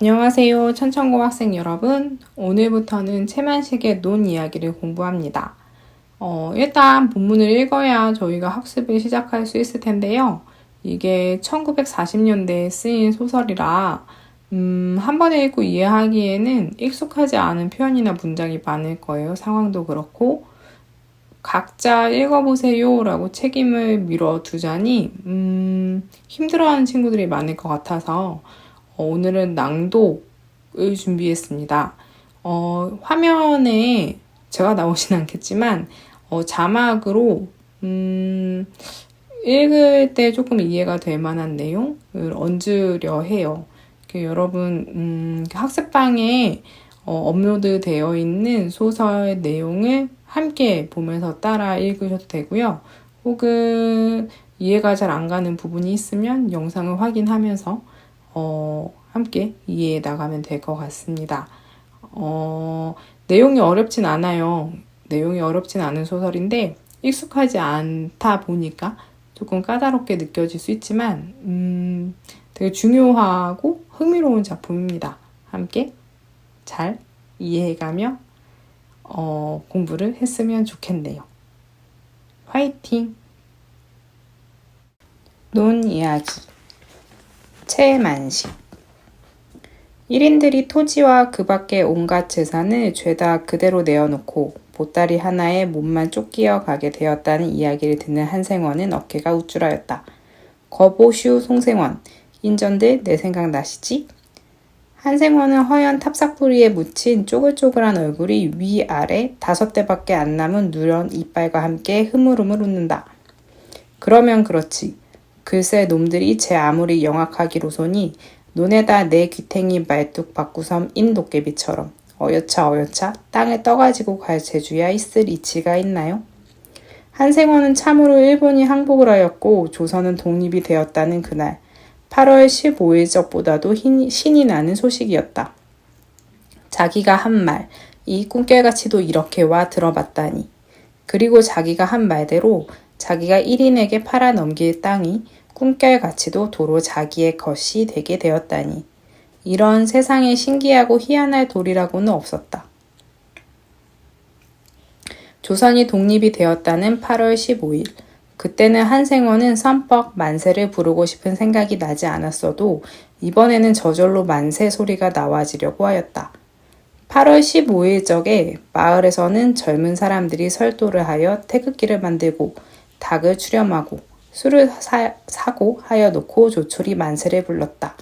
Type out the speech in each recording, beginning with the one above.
안녕하세요. 천천고학생 여러분. 오늘부터는 채만식의 논 이야기를 공부합니다. 일단 본문을 읽어야 저희가 학습을 시작할 수 있을 텐데요. 이게 1940년대에 쓰인 소설이라 한 번에 읽고 이해하기에는 익숙하지 않은 표현이나 문장이 많을 거예요. 상황도 그렇고 각자 읽어보세요 라고 책임을 밀어두자니 힘들어하는 친구들이 많을 것 같아서 오늘은 낭독을 준비했습니다. 화면에 제가 나오진 않겠지만 자막으로 읽을 때 조금 이해가 될 만한 내용을 얹으려 해요. 여러분 학습방에 업로드 되어 있는 소설 내용을 함께 보면서 따라 읽으셔도 되고요. 혹은 이해가 잘 안 가는 부분이 있으면 영상을 확인하면서 함께 이해해 나가면 될 것 같습니다. 내용이 어렵진 않아요. 내용이 어렵진 않은 소설인데 익숙하지 않다 보니까 조금 까다롭게 느껴질 수 있지만 되게 중요하고 흥미로운 작품입니다. 함께 잘 이해해가며 공부를 했으면 좋겠네요. 화이팅! 논 이야기 채만식 1인들이 토지와 그 밖의 온갖 재산을 죄다 그대로 내어놓고 보따리 하나에 몸만 쫓기어 가게 되었다는 이야기를 듣는 한생원은 어깨가 우쭐하였다. 거보슈 송생원, 인전들 내 생각 나시지? 한생원은 허연 탑삭부리에 묻힌 쪼글쪼글한 얼굴이 위아래 5대밖에 안 남은 누런 이빨과 함께 흐물흐물 웃는다. 그러면 그렇지. 글쎄 놈들이 제 아무리 영악하기로소니 논에다 내 귀탱이 말뚝 바꾸섬 인 도깨비처럼 어여차 땅에 떠가지고 갈 재주야 있을 이치가 있나요? 한생원은 참으로 일본이 항복을 하였고 조선은 독립이 되었다는 그날 8월 15일적보다도 신이 나는 소식이었다. 자기가 한 말, 이 꿈결같이도 이렇게 와 들어봤다니. 그리고 자기가 한 말대로 자기가 1인에게 팔아 넘길 땅이 꿈결같이도 도로 자기의 것이 되게 되었다니. 이런 세상에 신기하고 희한할 도리라고는 없었다. 조선이 독립이 되었다는 8월 15일. 그때는 한생원은 선뻑 만세를 부르고 싶은 생각이 나지 않았어도 이번에는 저절로 만세 소리가 나와지려고 하였다. 8월 15일적에 마을에서는 젊은 사람들이 설도를 하여 태극기를 만들고 닭을 추렴하고 술을 사고 하여 놓고 조촐히 만세를 불렀다.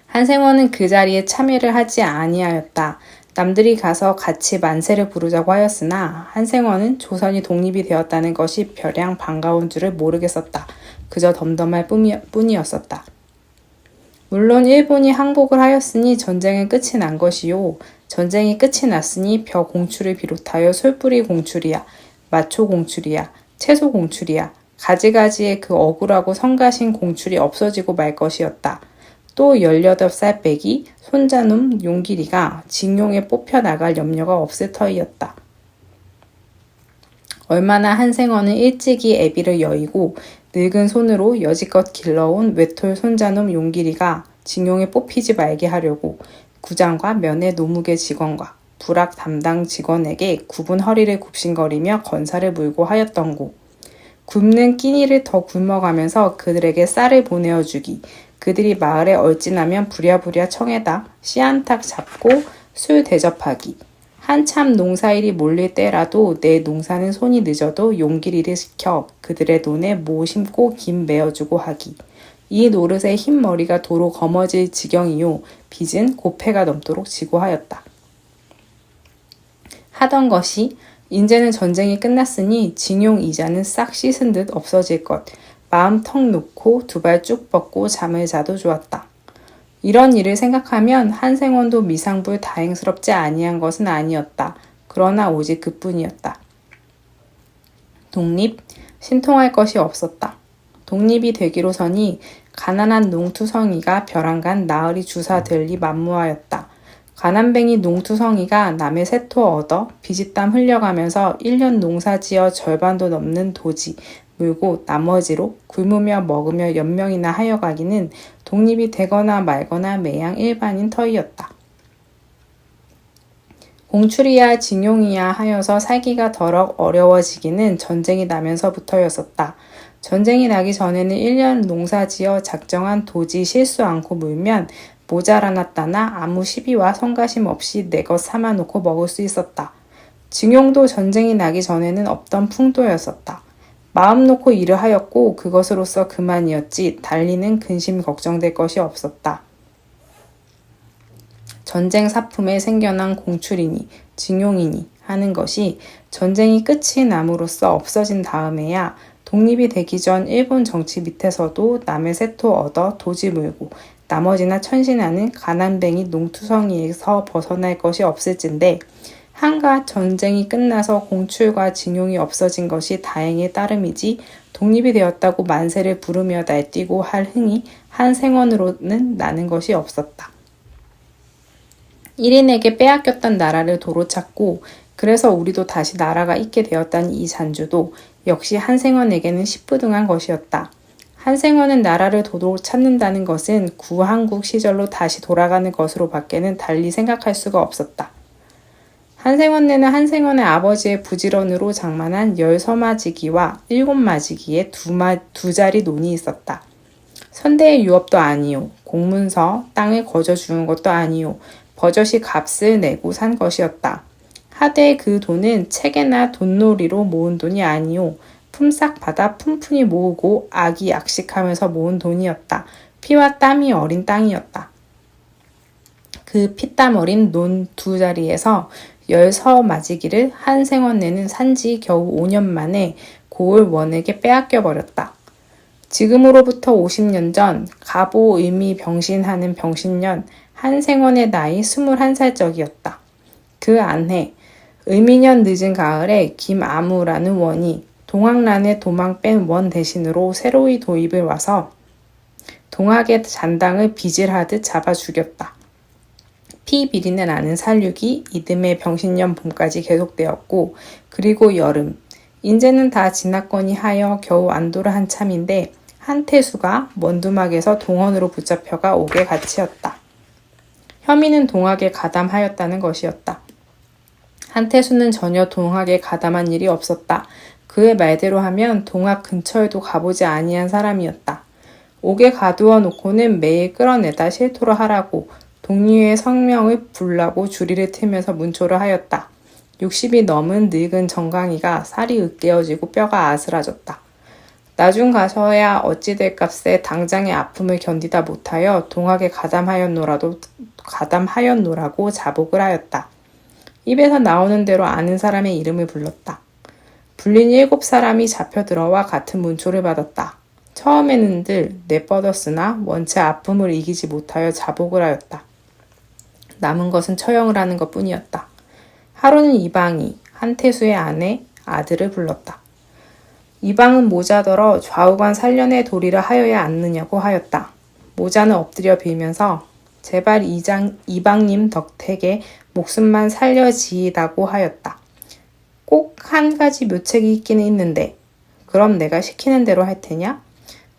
한생원은 그 자리에 참여를 하지 아니하였다. 남들이 가서 같이 만세를 부르자고 하였으나 한생원은 조선이 독립이 되었다는 것이 벼량 반가운 줄을 모르겠었다. 그저 덤덤할 뿐이었었다. 물론 일본이 항복을 하였으니 전쟁은 끝이 난 것이요. 전쟁이 끝이 났으니 벼 공출을 비롯하여 솔뿌리 공출이야, 마초 공출이야, 채소 공출이야, 가지가지의 그 억울하고 성가신 공출이 없어지고 말 것이었다. 또 18살 빼기 손자놈 용길이가 징용에 뽑혀나갈 염려가 없을 터이었다. 얼마나 한생원은 일찍이 애비를 여의고 늙은 손으로 여지껏 길러온 외톨 손자놈 용길이가 징용에 뽑히지 말게 하려고 구장과 면회 노무개 직원과 부락 담당 직원에게 굽은 허리를 굽신거리며 건사를 물고 하였던고. 굶는 끼니를 더 굶어가면서 그들에게 쌀을 보내어주기, 그들이 마을에 얼진하면 부랴부랴 청에다 씨 한 탁 잡고 술 대접하기, 한참 농사일이 몰릴 때라도 내 농사는 손이 늦어도 용길이를 시켜 그들의 논에 모 심고 김 메어주고 하기. 이 노릇의 흰 머리가 도로 검어질 지경이요 빚은 고패가 넘도록 지고 하였다. 하던 것이 인제는 전쟁이 끝났으니 징용 이자는 싹 씻은 듯 없어질 것. 마음 턱 놓고 두 발 쭉 뻗고 잠을 자도 좋았다. 이런 일을 생각하면 한생원도 미상불 다행스럽지 아니한 것은 아니었다. 그러나 오직 그뿐이었다. 독립, 신통할 것이 없었다. 독립이 되기로서니 가난한 농투성이가 벼랑간 나으리 주사들리 만무하였다. 가난뱅이 농투성이가 남의 세토 얻어 비지땀 흘려가면서 1년 농사지어 절반도 넘는 도지, 물고 나머지로 굶으며 먹으며 연명이나 하여 가기는 독립이 되거나 말거나 매양 일반인 터이였다. 공출이야 징용이야 하여서 살기가 더럭 어려워지기는 전쟁이 나면서부터였었다. 전쟁이 나기 전에는 1년 농사지어 작정한 도지 실수 않고 물면 모자라났다나 아무 시비와 성가심 없이 내 것 삼아놓고 먹을 수 있었다. 징용도 전쟁이 나기 전에는 없던 풍도였었다. 마음 놓고 일을 하였고 그것으로서 그만이었지 달리는 근심 걱정될 것이 없었다. 전쟁 사품에 생겨난 공출이니 징용이니 하는 것이 전쟁이 끝이 남으로써 없어진 다음에야 독립이 되기 전 일본 정치 밑에서도 남의 세토 얻어 도지 물고 나머지나 천신하는 가난뱅이 농투성이에서 벗어날 것이 없을진데 한갓 전쟁이 끝나서 공출과 징용이 없어진 것이 다행의 따름이지 독립이 되었다고 만세를 부르며 날뛰고 할 흥이 한 생원으로는 나는 것이 없었다. 1인에게 빼앗겼던 나라를 도로 찾고 그래서 우리도 다시 나라가 있게 되었다는 이 잔주도 역시 한생원에게는 시부등한 것이었다. 한생원은 나라를 도로 찾는다는 것은 구한국 시절로 다시 돌아가는 것으로 밖에는 달리 생각할 수가 없었다. 한생원네는 한생원의 아버지의 부지런으로 장만한 10서마지기와 7마지기에 두 자리 논이 있었다. 선대의 유업도 아니요. 공문서, 땅을 거저 주는 것도 아니요. 버젓이 값을 내고 산 것이었다. 하되 그 돈은 책에나 돈놀이로 모은 돈이 아니요. 품삯 받아 푼푼히 모으고 악이악식하면서 모은 돈이었다. 피와 땀이 어린 땅이었다. 그 피땀 어린 논 두 자리에서 10서마지기를 한생원네는 산지 겨우 5년 만에 고을 원에게 빼앗겨 버렸다. 지금으로부터 50년 전 가보 의미 병신하는 병신년 한생원의 나이 21살적이었다. 그 안해 의미년 늦은 가을에 김아무라는 원이 동학란에 도망 뺀 원 대신으로 새로이 도입을 와서 동학의 잔당을 빚을하듯 잡아 죽였다. 피 비린내 나는 살육이 이듬해 병신년 봄까지 계속되었고 그리고 여름, 인제는 다 지났거니 하여 겨우 안도를 한참인데 한태수가 먼두막에서 동원으로 붙잡혀가 옥에 갇히었다. 혐의는 동학에 가담하였다는 것이었다. 한태수는 전혀 동학에 가담한 일이 없었다. 그의 말대로 하면 동학 근처에도 가보지 아니한 사람이었다. 옥에 가두어 놓고는 매일 끌어내다 실토를 하라고 동리의 성명을 불라고 주리를 틀면서 문초를 하였다. 60이 넘은 늙은 정강이가 살이 으깨어지고 뼈가 아스라졌다. 나중 가서야 어찌 될 값에 당장의 아픔을 견디다 못하여 동학에 가담하였노라고 자복을 하였다. 입에서 나오는 대로 아는 사람의 이름을 불렀다. 불린 7사람이 잡혀 들어와 같은 문초를 받았다. 처음에는 늘 내뻗었으나 원체 아픔을 이기지 못하여 자복을 하였다. 남은 것은 처형을 하는 것뿐이었다. 하루는 이방이 한태수의 아내 아들을 불렀다. 이방은 모자더러 좌우간 살련의 도리를 하여야 않느냐고 하였다. 모자는 엎드려 빌면서 제발 이방님 덕택에 목숨만 살려지이다고 하였다. 꼭 한 가지 묘책이 있기는 있는데 그럼 내가 시키는 대로 할 테냐?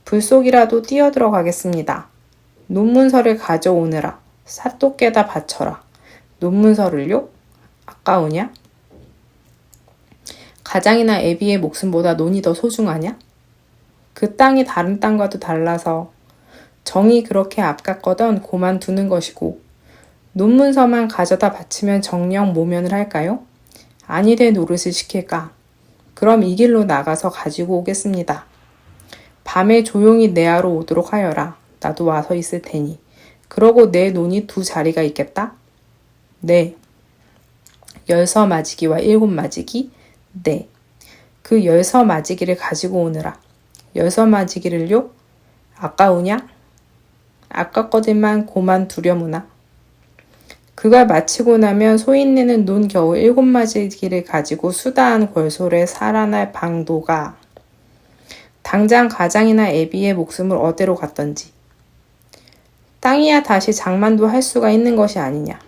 불속이라도 뛰어들어가겠습니다. 논문서를 가져오느라 사또께다 바쳐라. 논문서를요? 아까우냐? 가장이나 애비의 목숨보다 논이 더 소중하냐? 그 땅이 다른 땅과도 달라서 정이 그렇게 아깝거든 고만두는 것이고 논문서만 가져다 바치면 정녕 모면을 할까요? 아니되 노릇을 시킬까? 그럼 이 길로 나가서 가지고 오겠습니다. 밤에 조용히 내하로 오도록 하여라. 나도 와서 있을 테니. 그러고 내 논이 두 자리가 있겠다? 네. 10서마지기와 7마지기? 네. 그 10서마지기를 가지고 오느라. 10서마지기를요? 아까우냐? 아깝거든만 고만 두려무나. 그가 마치고 나면 소인네는 논 겨우 7마지기를 가지고 수다한 골솔에 살아날 방도가 당장 가장이나 애비의 목숨을 어디로 갔던지. 땅이야 다시 장만도 할 수가 있는 것이 아니냐.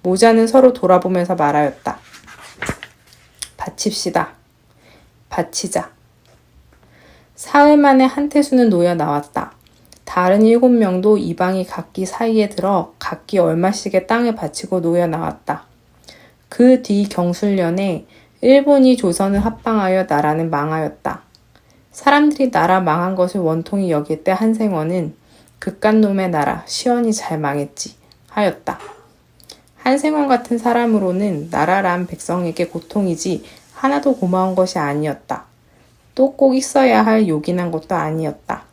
모자는 서로 돌아보면서 말하였다. 바칩시다. 바치자. 사흘 만에 한태수는 놓여 나왔다. 다른 7명도 이방이 각기 사이에 들어 각기 얼마씩의 땅을 바치고 놓여 나왔다. 그 뒤 경술련에 일본이 조선을 합방하여 나라는 망하였다. 사람들이 나라 망한 것을 원통이 여길 때 한생원은 그깟놈의 나라 시원히 잘 망했지 하였다. 한생원 같은 사람으로는 나라란 백성에게 고통이지 하나도 고마운 것이 아니었다. 또 꼭 있어야 할 요긴한 것도 아니었다.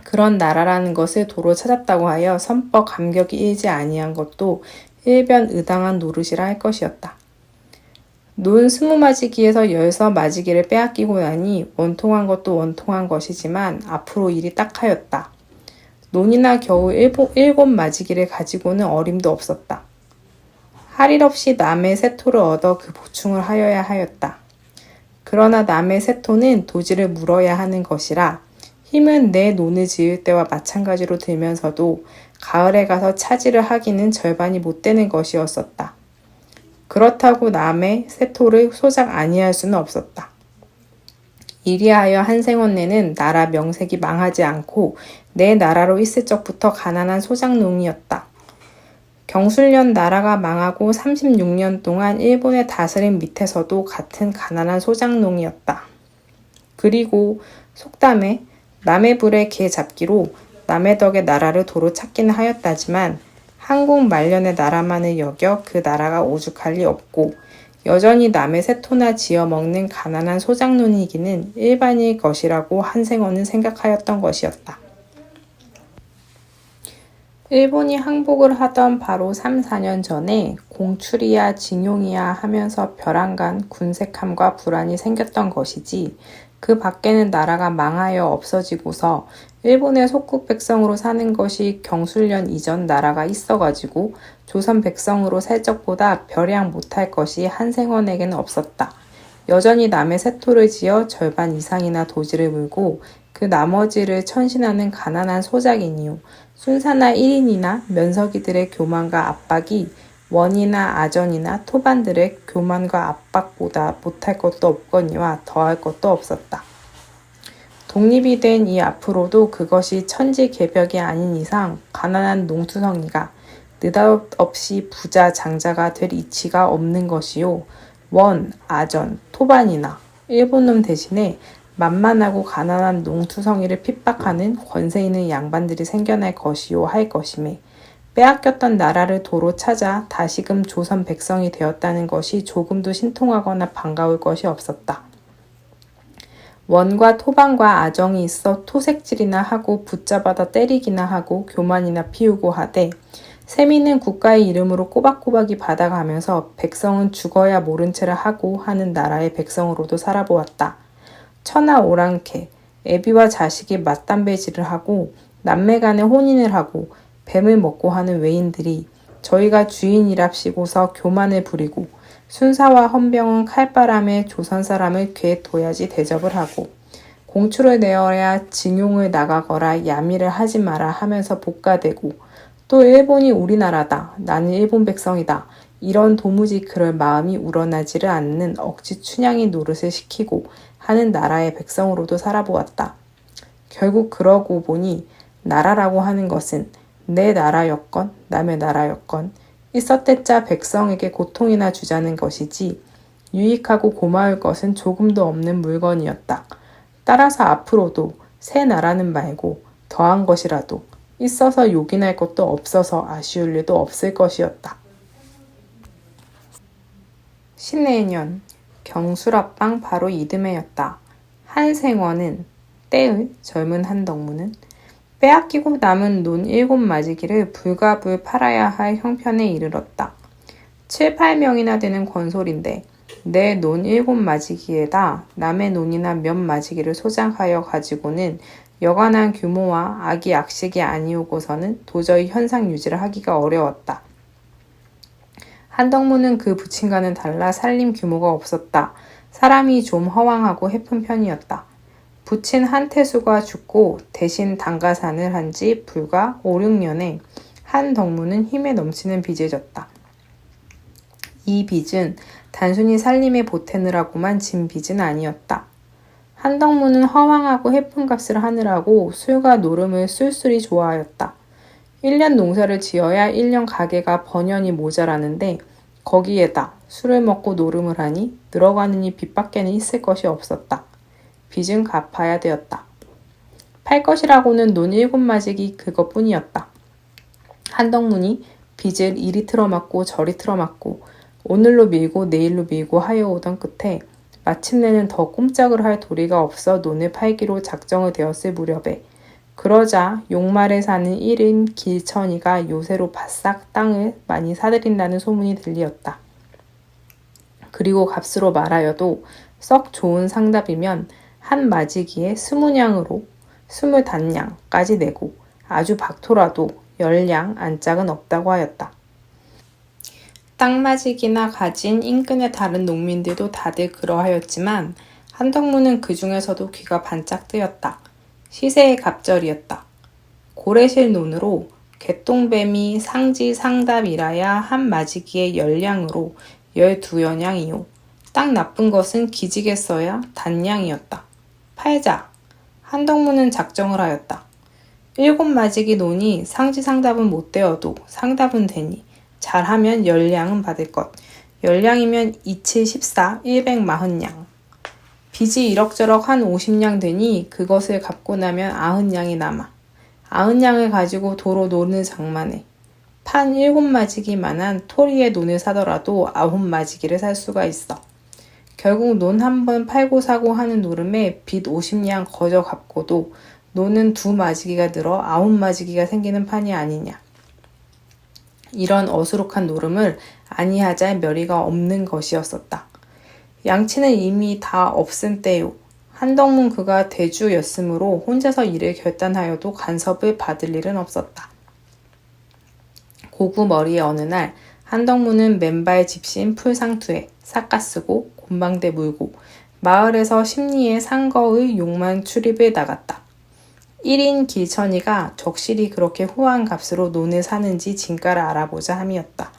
그런 나라라는 것을 도로 찾았다고 하여 선법 감격이 일지 아니한 것도 일변 의당한 노릇이라 할 것이었다. 논 20마지기에서 16마지기를 빼앗기고 나니 원통한 것도 원통한 것이지만 앞으로 일이 딱하였다. 논이나 겨우 7마지기를 가지고는 어림도 없었다. 할 일 없이 남의 세토를 얻어 그 보충을 하여야 하였다. 그러나 남의 세토는 도지를 물어야 하는 것이라 힘은 내 논을 지을 때와 마찬가지로 들면서도 가을에 가서 차지를 하기는 절반이 못 되는 것이었었다. 그렇다고 남의 세토를 소작 아니할 수는 없었다. 이리하여 한생원네는 나라 명색이 망하지 않고 내 나라로 있을 적부터 가난한 소작농이었다. 경술련 나라가 망하고 36년 동안 일본의 다스림 밑에서도 같은 가난한 소작농이었다. 그리고 속담에 남의 불에 개 잡기로 남의 덕에 나라를 도로 찾기는 하였다지만 한국 말년의 나라만을 여겨 그 나라가 오죽할 리 없고 여전히 남의 세토나 지어먹는 가난한 소작농이기는 일반일 것이라고 한생원은 생각하였던 것이었다. 일본이 항복을 하던 바로 3, 4년 전에 공출이야 징용이야 하면서 벼랑간 군색함과 불안이 생겼던 것이지 그 밖에는 나라가 망하여 없어지고서 일본의 속국 백성으로 사는 것이 경술련 이전 나라가 있어가지고 조선 백성으로 살 적보다 별양 못할 것이 한생원에게는 없었다. 여전히 남의 세토를 지어 절반 이상이나 도지를 물고 그 나머지를 천신하는 가난한 소작이니요. 순사나 1인이나 면석이들의 교만과 압박이 원이나 아전이나 토반들의 교만과 압박보다 못할 것도 없거니와 더할 것도 없었다. 독립이 된 이 앞으로도 그것이 천지개벽이 아닌 이상 가난한 농투성이가 느닷없이 부자 장자가 될 이치가 없는 것이요. 원, 아전, 토반이나 일본놈 대신에 만만하고 가난한 농투성이를 핍박하는 권세 있는 양반들이 생겨날 것이요 할 것이매 빼앗겼던 나라를 도로 찾아 다시금 조선 백성이 되었다는 것이 조금도 신통하거나 반가울 것이 없었다. 원과 토반과 아정이 있어 토색질이나 하고 붙잡아다 때리기나 하고 교만이나 피우고 하되 세미는 국가의 이름으로 꼬박꼬박이 받아가면서 백성은 죽어야 모른 채를 하고 하는 나라의 백성으로도 살아보았다. 처나 오랑캐, 애비와 자식이 맞담배질을 하고 남매 간에 혼인을 하고 뱀을 먹고 하는 외인들이 저희가 주인이랍시고서 교만을 부리고 순사와 헌병은 칼바람에 조선 사람을 괴도야지 대접을 하고 공추를 내어야 징용을 나가거라 야미를 하지 마라 하면서 복가되고 또 일본이 우리나라다. 나는 일본 백성이다. 이런 도무지 그럴 마음이 우러나지를 않는 억지 춘향이 노릇을 시키고 하는 나라의 백성으로도 살아보았다. 결국 그러고 보니 나라라고 하는 것은 내 나라였건 남의 나라였건 있었대자 백성에게 고통이나 주자는 것이지 유익하고 고마울 것은 조금도 없는 물건이었다. 따라서 앞으로도 새 나라는 말고 더한 것이라도 있어서 요긴할 것도 없어서 아쉬울 일도 없을 것이었다. 신내년 경술합방 바로 이듬해였다. 한생원은 때의 젊은 한덕무는 빼앗기고 남은 논 7마지기를 불가불 팔아야 할 형편에 이르렀다. 7, 8명이나 되는 권솔인데 내 논 7마지기에다 남의 논이나 몇 마지기를 소장하여 가지고는 여간한 규모와 악이 악식이 아니오고서는 도저히 현상 유지를 하기가 어려웠다. 한덕무는 그 부친과는 달라 살림 규모가 없었다. 사람이 좀 허황하고 해픈 편이었다. 부친 한태수가 죽고 대신 당가산을 한 지 불과 5, 6년에 한덕무는 힘에 넘치는 빚을 졌다. 이 빚은 단순히 살림에 보태느라고만 진 빚은 아니었다. 한덕무는 허황하고 해픈 값을 하느라고 술과 노름을 쓸쓸히 좋아하였다. 1년 농사를 지어야 1년 가게가 번연이 모자라는데 거기에다 술을 먹고 노름을 하니 늘어가는 이 빚밖에는 있을 것이 없었다. 빚은 갚아야 되었다. 팔 것이라고는 논 7마직이 그것뿐이었다. 한덕문이 빚을 이리 틀어막고 저리 틀어막고 오늘로 밀고 내일로 밀고 하여오던 끝에 마침내는 더 꼼짝을 할 도리가 없어 논을 팔기로 작정을 되었을 무렵에 그러자 용말에 사는 1인 길천이가 요새로 바싹 땅을 많이 사들인다는 소문이 들리었다. 그리고 값으로 말하여도 썩 좋은 상답이면 한 마지기에 20냥으로 20단냥까지 내고 아주 박토라도 10냥 안짝은 없다고 하였다. 땅마직이나 가진 인근의 다른 농민들도 다들 그러하였지만 한덕무는 그 중에서도 귀가 반짝 뜨였다. 시세의 갑절이었다. 고래실 논으로 개똥뱀이 상지 상답이라야 한 마지기에 10냥으로 12여냥이요. 딱 나쁜 것은 기지겠어야 단냥이었다. 팔자. 한덕무는 작정을 하였다. 7마지기 논이 상지 상답은 못 되어도 상답은 되니 잘하면 10냥은 받을 것. 10냥이면 27, 14, 140냥. 빚이 이럭저럭 한 50냥 되니 그것을 갚고 나면 90냥이 남아. 90냥을 가지고 도로 논을 장만해. 판 7마지기만한 토리의 논을 사더라도 9마지기를 살 수가 있어. 결국 논 한 번 팔고 사고 하는 노름에 빚 50냥 거저 갚고도 논은 2마지기가 늘어 9마지기가 생기는 판이 아니냐. 이런 어수룩한 노름을 아니하잘 멸의가 없는 것이었었다. 양치는 이미 다 없은 때요. 한덕문 그가 대주였으므로 혼자서 일을 결단하여도 간섭을 받을 일은 없었다. 고구머리의 어느 날 한덕문은 맨발 집신 풀상투에 삿가쓰고 곤방대 물고 마을에서 심리의 상거의 용만 출입을 나갔다. 1인 길천이가 적실히 그렇게 후한 값으로 논을 사는지 진가를 알아보자 함이었다.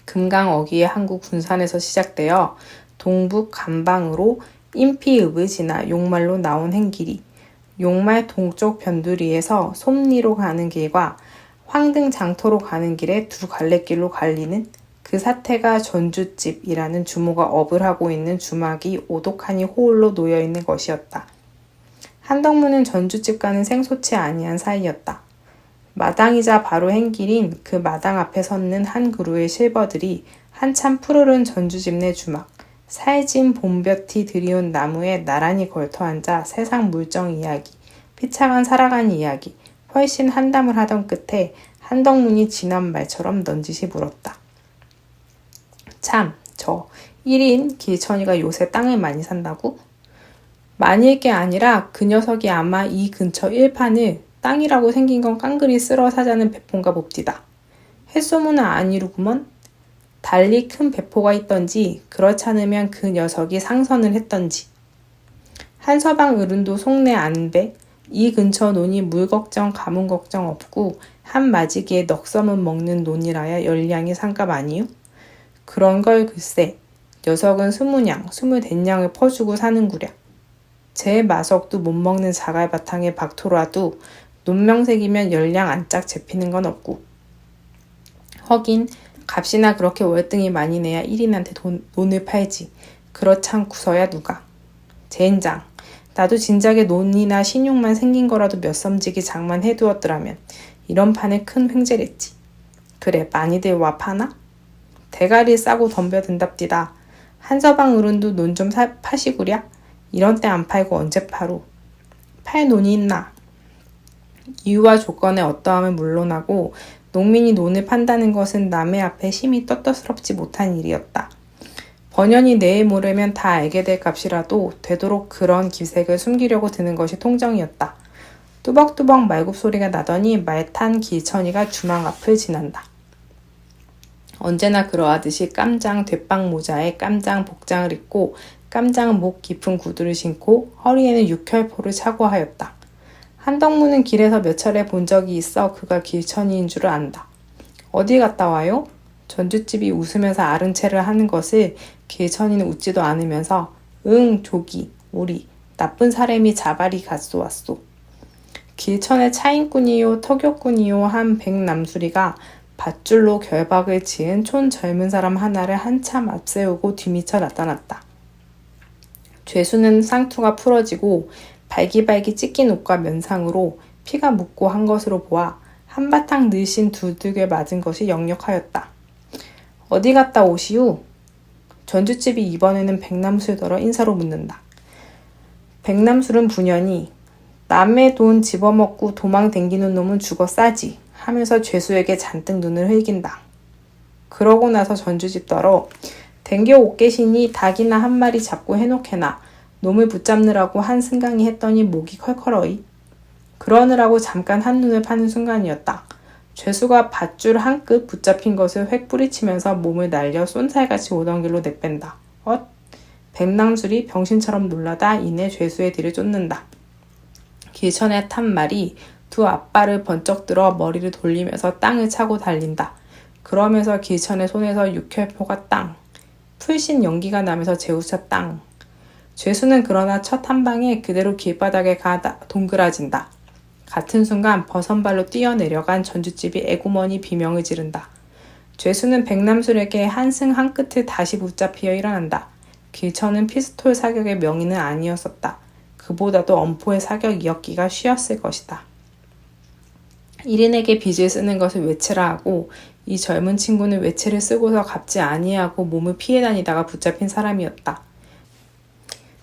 금강어기의 항구 군산에서 시작되어 동북 간방으로 인피읍을 지나 용말로 나온 행길이 용말 동쪽 변두리에서 솜리로 가는 길과 황등 장터로 가는 길에 두 갈래길로 갈리는 그 사태가 전주집이라는 주모가 업을 하고 있는 주막이 오독하니 호울로 놓여있는 것이었다. 한덕무는 전주집과는 생소치 아니한 사이였다. 마당이자 바로 행길인 그 마당 앞에 섰는 한 그루의 실버들이 한참 푸르른 전주집 내 주막, 살진 봄볕이 들이온 나무에 나란히 걸터앉아 세상 물정 이야기, 피차간 살아간 이야기, 훨씬 한담을 하던 끝에 한덕문이 지난 말처럼 넌지시 물었다. 참, 저 1인 길천이가 요새 땅을 많이 산다고? 많일 게 아니라 그 녀석이 아마 이 근처 일판을 땅이라고 생긴 건 깡그리 쓸어 사자는 배포인가 봅디다. 햇소문은 아니루구먼? 달리 큰 배포가 있던지 그렇잖으면 그 녀석이 상선을 했던지. 한서방 어른도 속내 안배 이 근처 논이 물 걱정 가문 걱정 없고 한 마지기에 넉섬은 먹는 논이라야 10냥이 상값 아니요? 그런 걸 글쎄 녀석은 20냥, 20댄냥을 퍼주고 사는구랴. 제 마석도 못 먹는 자갈바탕에 박토라도 논명색이면 10냥 안짝 잡히는 건 없고. 허긴 값이나 그렇게 월등히 많이 내야 1인한테 논을 팔지. 그렇잖고서야 누가. 젠장, 나도 진작에 논이나 신용만 생긴 거라도 몇 섬지기 장만해두었더라면 이런 판에 큰 횡재랬지. 그래, 많이들 와 파나? 대가리 싸고 덤벼든답디다. 한서방 어른도 논 좀 파시구랴? 이런 때 안 팔고 언제 파루? 팔 논이 있나? 이유와 조건에 어떠함은 물론하고 농민이 논을 판다는 것은 남의 앞에 심히 떳떳스럽지 못한 일이었다. 번연히 내일 모레면 다 알게 될 값이라도 되도록 그런 기색을 숨기려고 드는 것이 통정이었다. 뚜벅뚜벅 말굽소리가 나더니 말탄 길천이가 주막 앞을 지난다. 언제나 그러하듯이 깜장 뒷방 모자에 깜장 복장을 입고 깜장 목 깊은 구두를 신고 허리에는 육혈포를 차고 하였다. 한덕무는 길에서 몇 차례 본 적이 있어 그가 길천이인 줄을 안다. 어디 갔다 와요? 전주집이 웃으면서 아른 체를 하는 것을 길천이는 웃지도 않으면서 응, 조기, 우리, 나쁜 사람이 자발이 갔소 왔소. 길천에 차인꾼이요 터격꾼이요 한 백남수리가 밧줄로 결박을 지은 촌 젊은 사람 하나를 한참 앞세우고 뒤미쳐 나타났다. 죄수는 상투가 풀어지고 발기발기 찢긴 옷과 면상으로 피가 묻고 한 것으로 보아 한바탕 늘씬 두들겨 맞은 것이 역력하였다. 어디 갔다 오시우? 전주집이 이번에는 백남술더러 인사로 묻는다. 백남술은 분연히 남의 돈 집어먹고 도망 댕기는 놈은 죽어 싸지 하면서 죄수에게 잔뜩 눈을 흘긴다. 그러고 나서 전주집더러 댕겨 오 계시니 닭이나 한 마리 잡고 해놓게나 놈을 붙잡느라고 한승강이 했더니 목이 컬컬어이. 그러느라고 잠깐 한눈을 파는 순간이었다. 죄수가 밧줄 한 끝 붙잡힌 것을 획 뿌리치면서 몸을 날려 쏜살같이 오던 길로 내뺀다. 백남술이 병신처럼 놀라다 이내 죄수의 뒤를 쫓는다. 길천에 탄 말이 두 앞발을 번쩍 들어 머리를 돌리면서 땅을 차고 달린다. 그러면서 길천의 손에서 육혈포가 땅, 풀신 연기가 나면서 재우쳐 땅. 죄수는 그러나 첫 한 방에 그대로 길바닥에 가 동그라진다. 같은 순간 버선발로 뛰어내려간 전주집이 애구머니 비명을 지른다. 죄수는 백남술에게 한승 한 끝을 다시 붙잡히어 일어난다. 길천은 피스톨 사격의 명의는 아니었었다. 그보다도 엄포의 사격이었기가 쉬웠을 것이다. 1인에게 빚을 쓰는 것을 외채라 하고 이 젊은 친구는 외채를 쓰고서 갚지 아니하고 몸을 피해 다니다가 붙잡힌 사람이었다.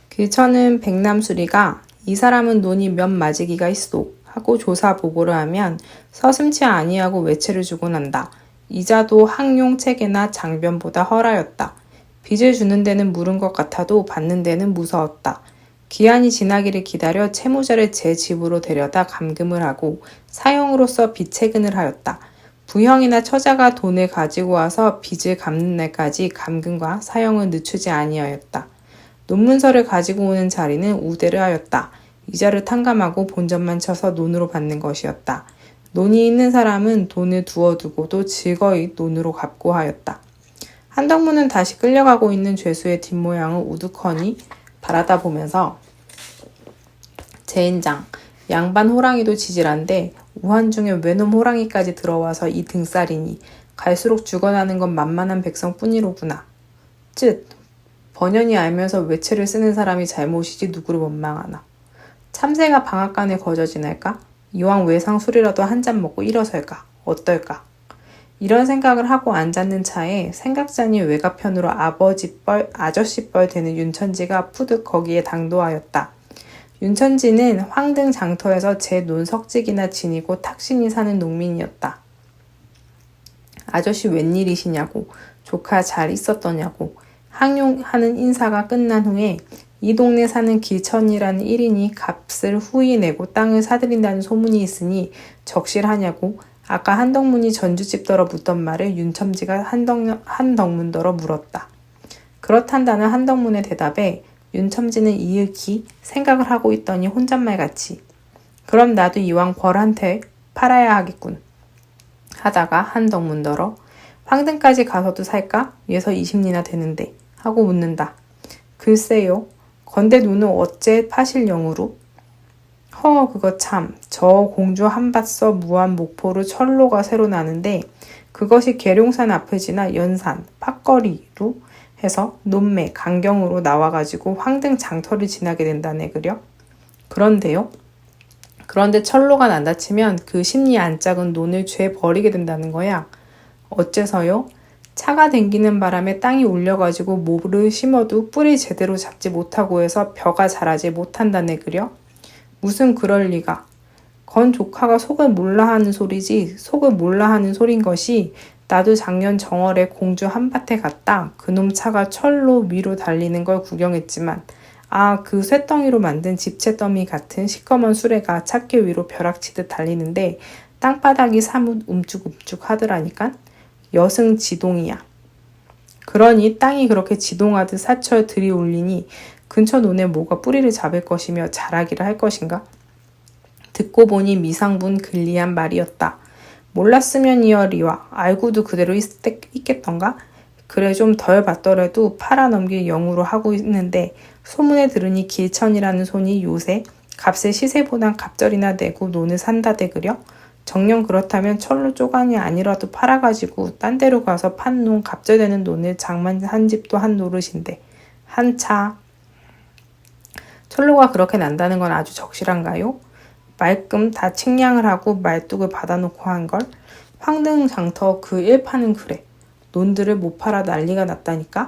길천은 백남수리가 이 사람은 돈이 몇 마지기가 있소 하고 조사 보고를 하면 서슴치 아니하고 외채를 주고 난다. 이자도 항용체계나 장변보다 헐하였다. 빚을 주는 데는 물은 것 같아도 받는 데는 무서웠다. 기한이 지나기를 기다려 채무자를 제 집으로 데려다 감금을 하고 사형으로서 빚체근을 하였다. 부형이나 처자가 돈을 가지고 와서 빚을 갚는 날까지 감금과 사형을 늦추지 아니하였다. 논문서를 가지고 오는 자리는 우대를 하였다. 이자를 탕감하고 본전만 쳐서 논으로 받는 것이었다. 논이 있는 사람은 돈을 두어두고도 즐거이 논으로 갚고 하였다. 한덕문은 다시 끌려가고 있는 죄수의 뒷모양을 우두커니 바라다 보면서 제 인장, 양반 호랑이도 지질한데 우한중에 외놈 호랑이까지 들어와서 이 등살이니 갈수록 죽어나는 건 만만한 백성뿐이로구나. 번연히 알면서 외채를 쓰는 사람이 잘못이지 누구를 원망하나. 참새가 방앗간에 거저 지낼까? 이왕 외상술이라도 한 잔 먹고 일어설까? 어떨까? 이런 생각을 하고 앉았는 차에 생각자니 외가편으로 아저씨뻘 되는 윤천지가 푸득 거기에 당도하였다. 윤천지는 황등 장터에서 제 논석직이나 지니고 탁신이 사는 농민이었다. 아저씨 웬일이시냐고, 조카 잘 있었더냐고, 항용하는 인사가 끝난 후에 이 동네 사는 길천이라는 1인이 값을 후히 내고 땅을 사들인다는 소문이 있으니 적실하냐고 아까 한덕문이 전주집더러 묻던 말을 윤첨지가 한덕문더러 물었다. 그렇단다는 한덕문의 대답에 윤첨지는 이윽기 생각을 하고 있더니 혼잣말같이 그럼 나도 이왕 벌한테 팔아야 하겠군 하다가 한덕문더러 황등까지 가서도 살까? 예서 20리나 되는데 하고 묻는다. 글쎄요. 건대 눈은 어째 파실 영으로? 그거 참. 저 공주 한밭서 무한 목포로 철로가 새로 나는데 그것이 계룡산 앞을 지나 연산, 팥거리로 해서 논매, 강경으로 나와가지고 황등 장터를 지나게 된다네 그려? 그런데요? 그런데 철로가 난다 치면 그 심리 안 작은 논을 죄 버리게 된다는 거야. 어째서요? 차가 댕기는 바람에 땅이 울려가지고 모를 심어도 뿌리 제대로 잡지 못하고 해서 벼가 자라지 못한다네 그려? 무슨 그럴 리가. 건 조카가 속을 몰라 하는 소리지 속을 몰라 하는 소린 것이 나도 작년 정월에 공주 한밭에 갔다 그놈 차가 철로 위로 달리는 걸 구경했지만 그 쇳덩이로 만든 집채더미 같은 시꺼먼 수레가 찻길 위로 벼락치듯 달리는데 땅바닥이 사뭇 움쭉움쭉 하더라니까. 여승지동이야. 그러니 땅이 그렇게 지동하듯 사철 들이올리니 근처 논에 뭐가 뿌리를 잡을 것이며 자라기를 할 것인가? 듣고 보니 미상분 근리한 말이었다. 몰랐으면 이어리와 알고도 그대로 있겠던가? 그래 좀 덜 받더라도 팔아넘길 영으로 하고 있는데 소문에 들으니 길천이라는 손이 요새 값을 시세보단 갑절이나 내고 논을 산다대 그려? 정녕 그렇다면 철로 쪼간이 아니라도 팔아가지고 딴 데로 가서 판 논 갑절되는 논을 장만한 집도 한 노릇인데 한차 철로가 그렇게 난다는 건 아주 적실한가요? 말끔 다 측량을 하고 말뚝을 받아놓고 한걸 황등장터 그 일파는 그래. 논들을 못 팔아 난리가 났다니까?